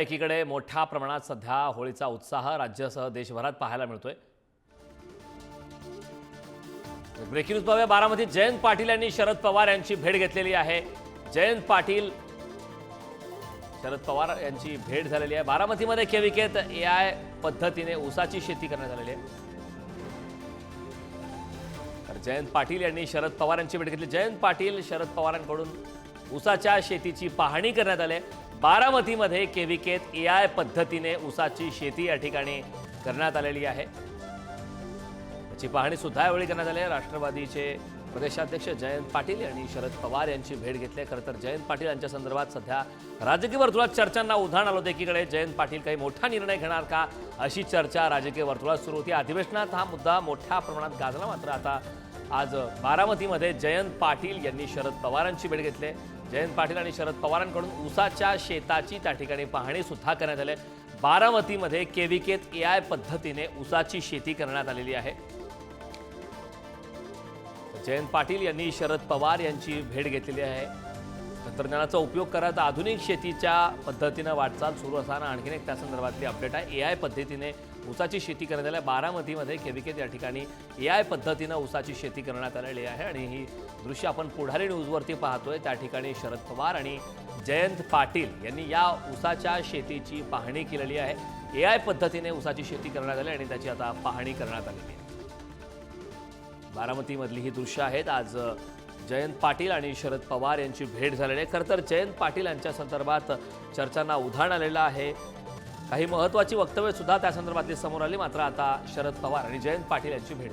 एकीकडे मोठ्या प्रमाणात सध्या होळीचा उत्साह राज्यासह देशभरात पाहायला मिळतोय। ब्रेकिंग न्यूज पाहूया। बारामतीत जयंत पाटील यांनी शरद पवार यांची भेट घेतलेली आहे। जयंत पाटील शरद पवार यांची भेट झालेली आहे। बारामतीमध्ये केविकेत एआय पद्धतीने ऊसाची शेती करण्यात आलेली आहे। तर जयंत पाटील यांनी शरद पवार यांची भेट घेतली। जयंत पाटील शरद पवारांकडून ऊसाच्या शेतीची पाहणी करण्यात आली। बारामतीमध्ये केविकेत एआय पद्धतीने ऊसाची शेती या ठिकाणी करण्यात आलेली आहे। याची पाहणी सुद्धा यावेळी करण्यात आली आहे। राष्ट्रवादीचे प्रदेशाध्यक्ष जयंत पाटील यांनी शरद पवार यांची भेट घेतली। खरं तर जयंत पाटील यांच्या संदर्भात सध्या राजकीय वर्तुळात चर्चांना उधाण आलं होतं। एकीकडे जयंत पाटील काही मोठा निर्णय घेणार का अशी चर्चा राजकीय वर्तुळात सुरू होती। अधिवेशनात हा मुद्दा मोठ्या प्रमाणात गाजला। मात्र आता आज बारामतीमध्ये जयंत पाटील यांनी शरद पवारांची भेट घेतली। जयंत पाटील आणि शरद पवारांकडून ऊसाच्या शेताची त्या ठिकाणी पाहणी सुद्धा करण्यात आली। बारामतीमध्ये केविकेत एआय पद्धतीने ऊसाची शेती करण्यात आलेली आहे। जयंत पाटील यांनी शरद पवार यांची भेट घेतलेली आहे। तंत्रज्ञानाचा उपयोग करत आधुनिक शेतीच्या पद्धतीने वाटचाल सुरू असताना आणखीन एक त्या संदर्भातली अपडेट आहे। एआय पद्धतीने ऊसाची शेती करण्यात आली। बारामतीमध्ये केविकेत या ठिकाणी एआय पद्धतीने ऊसाची शेती करण्यात आलेली आहे आणि ही दृश्य आपण पुढारी न्यूजवरती पाहतोय। त्या ठिकाणी शरद पवार आणि जयंत पाटील यांनी या ऊसाच्या शेतीची पाहणी केलेली आहे। एआय पद्धतीने ऊसाची शेती करण्यात आली आणि त्याची आता पाहणी करण्यात आलेली आहे। बारामतीमधली ही दृश्य आहेत। आज जयंत पाटील आणि शरद पवार यांची भेट झालेली आहे। खरं तर जयंत पाटील यांच्या संदर्भात चर्चांना उधाण आलेलं आहे। काही महत्त्वाची वक्तव्य सुद्धा त्या संदर्भातली समोर आली। मात्र आता शरद पवार आणि जयंत पाटील यांची भेट